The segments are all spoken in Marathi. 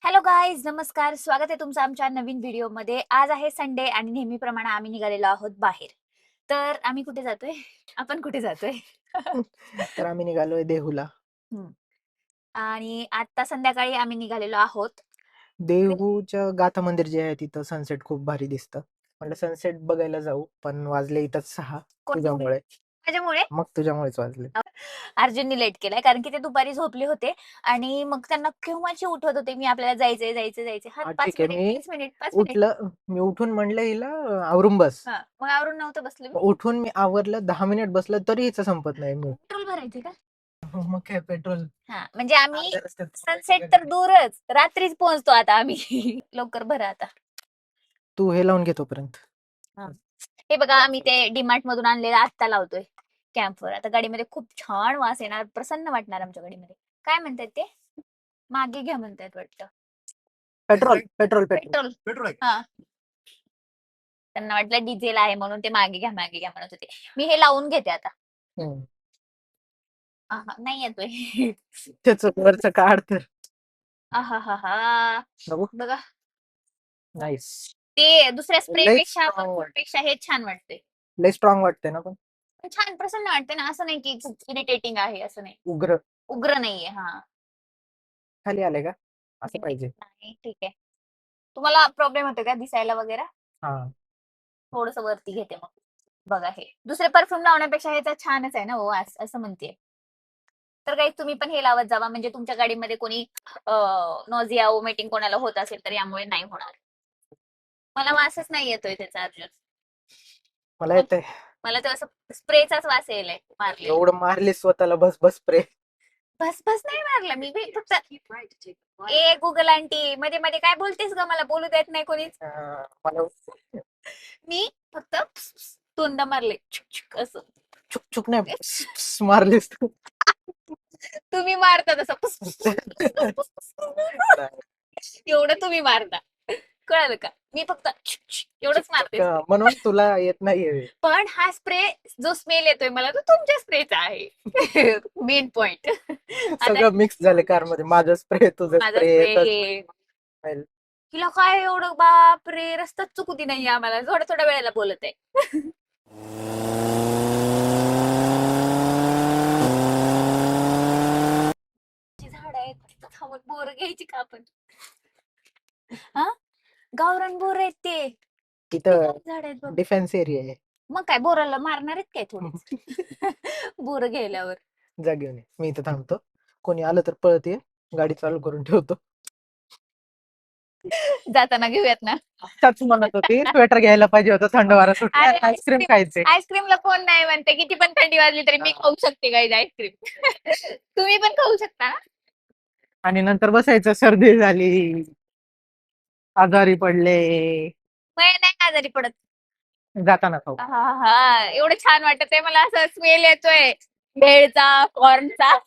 हॅलो गाईज, नमस्कार. स्वागत आहे तुमचं आमच्या नवीन व्हिडिओमध्ये. आज आहे संडे आणि नेहमीप्रमाणे आम्ही निघालेलो आहोत बाहेर. तर आम्ही कुठे जातोय? आपण कुठे जातोय? तर आम्ही निघालोय देहूला. हं. आणि आता संध्याकाळी आम्ही निघालेलो आहोत. देहूच्या गाथा मंदिर जे आहे तिथं सनसेट खूप भारी दिसतं. म्हटलं सनसेट बघायला जाऊ, पण वाजले इथंच 6 कोणामुळे? तुझ्यामुळे. माझ्यामुळे मग तुझ्यामुळेच वाजले. अर्जुननी लेट केलाय कारण की ते दुपारी झोपले होते आणि मग त्यांना केव्हाची उठवत होते मी आपल्याला जायचंय, जायचंय, जायचंय. हां, हां, 5 ठीक आहे. मिनिट, मी 5 मिनिट, 5 मिनिट. मी उठून म्हणलं हिला आवरून बस. हां, मग आवरून नव्हतं बसले मी. उठून मी आवरलं 10 मिनिट बसलं तरी हिचं संपत नाही मूड. पेट्रोल भरायचे का? मग काय पेट्रोल हां, म्हणजे आम्ही अर्ध्या रस्त्यात सनसेट थांबायचं तर का? दूरच, रात्रीच पोहोचतो आता आम्ही. लवकर भरा आता. तू हे लावून घे तोपर्यंत. हां. हे बघा आम्ही ते डीमार्ट मधून आणलेलं आत्ता लावतोय कॅम्पवर. आता गाडीमध्ये खूप छान वास येणार, प्रसन्न वाटणार आमच्या गाडीमध्ये. काय म्हणतात ते? मागे घ्या म्हणतायत वाटतं. Petrol, petrol, petrol. Petrol. Petrol हां. त्यांना वाटलं डिझेल आहे म्हणून ते मागे घ्या, मागे घ्या म्हणत होते. मी हे लावून घेते आता. हं. नाही येतोय. त्याचं वरचं काढ तर. आहाहाहा! बघू. बघा नाईस. ते दुसऱ्या लय स्प्रेपेक्षा, स्ट्रॉंग वाटतं. परफ्यूमपेक्षा हे छान वाटतंय. लय स्ट्रॉंग वाटते ना पण. पण छान प्रसन्न वाटते ना, असं नाही की खूप इरिटेटिंग आहे असं नाही. उग्र. उग्र नाहीये. हां. खाली आले का? असं नाही, पाहिजे. नाही, ठीक आहे. तुम्हाला प्रॉब्लेम होतो का दिसायला वगैरे? हां. थोडंसं वरती घेते मग. बघा हे. दुसरे परफ्यूम लावण्यापेक्षा हे तर छानच आहे ना हो वास, असं म्हणतेय. तर काही तुम्ही पण हे लावत जावा म्हणजे तुमच्या गाडीमध्ये कोणी नॉझिया, वॉमिटिंग कोणाला होत असेल तर यामुळे नाही होणार. मला वासच नाही येतोय त्याचा अर्जुन. मला मग येतंय. मला तर असं स्प्रेचाच वास यायलाय मारलेला. एवढं मारलीस स्वतःला बस बस स्प्रे. बस नाही मारला मी बी फक्त ए गुगल आंटी मध्ये मध्ये काय बोलतेस ग मला बोलू देत नाही कोणीच. मला मी फक्त दोनदा मारले असं. चुक चुक नाही प्स, प्स मारलीस तू. तुम्ही मारता तसं एवढं तुम्ही मारता कळलं का मी फक्त चुक एवढंच चुक मारते स्प्रे. म्हणून तुला येत नाहीये. पण हा स्प्रे जो स्मेल येतोय मला तो तुमच्या स्प्रेचा आहे. Main point. आता सगळं मिक्स झालं कार मध्ये. माझा स्प्रे तुझा माझा स्प्रे स्प्रे एकच. हे तिला काय एवढं बाप रे रस्ताच चुकती नाही आम्हाला थोड्या थोड्या वेळेला बोलत आहे. झाड आहेत तिथं थांबून बोर घ्यायची का आपण? हा गावरान बोर आहेत ते किती तिथं झाड आहेत बघ. डिफेन्स एरिया आहे. मग काय बोराला मारणार आहेत काय थोडीच. बोर घ्यायल्यावर जा घेऊन ये. मी इथं थांबतो. कोणी आलं तर पळत ये. गाडी चालू करून ठेवतो. जाताना घेऊयात ना. त्याच म्हणत होती स्वेटर घ्यायला पाहिजे होतं, थंड वारा सुटला, अरे आईस्क्रीम खायचे. आईस्क्रीमला कोण नाही म्हणते किती पण थंडी वाजली तरी मी खाऊ शकते काही आईस्क्रीम. तुम्ही पण खाऊ शकता. आणि नंतर बसायचं सर्दी झाली, आजारी पडले, मी नाही आजारी पडत. जाताना खाऊ. हा एवढं छान वाटत आहे मला असं स्मेल येतोय भेळचा कॉर्नचा.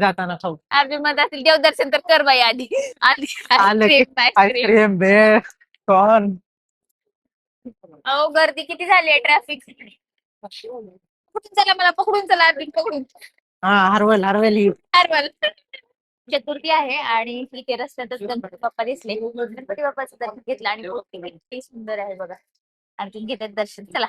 जाताना खाऊ. आम्ही मग असेल देवदर्शन तर कर बाई आधी आधी आलं की आईस्क्रीम आईस्क्रीम. आईस्क्रीम भेळ कॉर्न. अहो गर्दी किती झाली आहे ट्रॅफिक. कुठून चला मला पकडून चला अर्जुन पकडून. हा हरवल हरवल ही. हरवल. चतुर्थी आहे आणि इथे रस्त्यातच गणपती बाप्पा दिसले गणपती बाप्पाचं दर्शन घेतलं आणि मूर्ती किती सुंदर आहे बघा. अर्जुन घेतात दर्शन चला.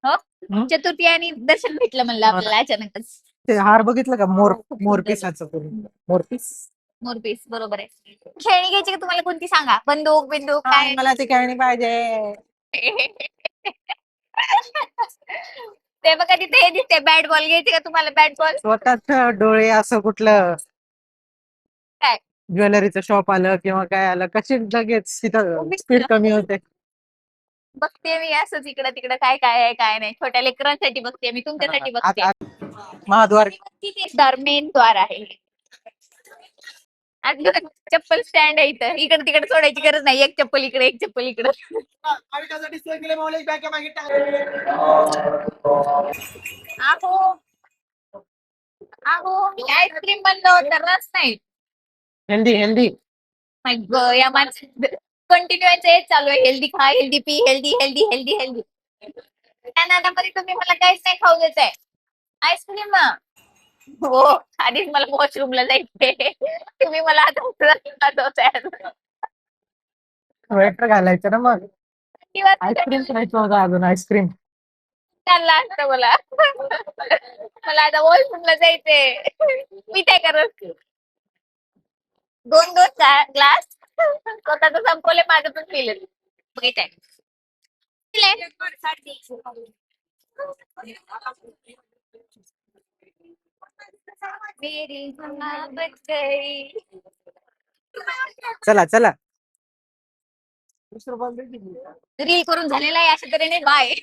हो चतुर्थी आणि दर्शन भेटलं म्हणलं आपल्याला अचानकच. ते हार बघितलं का मोरपिसाचं मोरपीस. मोरपीस बरोबर आहे. खेळणी घ्यायची का तुम्हाला कोणती सांगा बंदूक बिंदूक काय. मला ते खेळणी पाहिजे. ते बघा तिथे हे दिसते बॅट बॉल घ्यायची का तुम्हाला बॅट बॉल. स्वतःच डोळे असं कुठलं काय ज्वेलरीचं शॉप आलं किंवा काय आलं कशी लगेच तिथं स्पीड कमी होते. बघते मी असंच इकडं तिकडं काय काय आहे काय नाही छोट्या लेकरांसाठी बघते मी तुमच्यासाठी बघते. महाद्वार द्वार मेन द्वार आहे. चप्पल स्टँड आहे इथं इकडे तिकडे सोडायची गरज नाही एक चप्पल इकडे एक चप्पल इकडे. आहो आहो आईस्क्रीम बनलं होतं रस नाही. Healthy healthy. या माणसं कंटिन्यू हेच चालू आहे हेल्दी खा healthy P healthy healthy healthy healthy. त्या नादामध्ये तुम्ही मला काहीच नाही खाऊ देताय आईस्क्रीम. हो, आधीच मला वॉशरूमला जायचंय. तुम्ही मला आता उचलून पाठवताय. स्वेटर घालायचं ना मग. किंवा आईस्क्रीम खायचं होतं अजून आईस्क्रीम. चालला असतं मला. मला आता वॉशरूमला जायचंय. मी काय करत? 2-2 ग्लास स्वतःच संपवले, माझं पण पिलं. बघितलंय. पिलंय. मेरी मोहब्बत गई. चला चला. रील करून झालेला आहे, अशा तऱ्हेने बाय.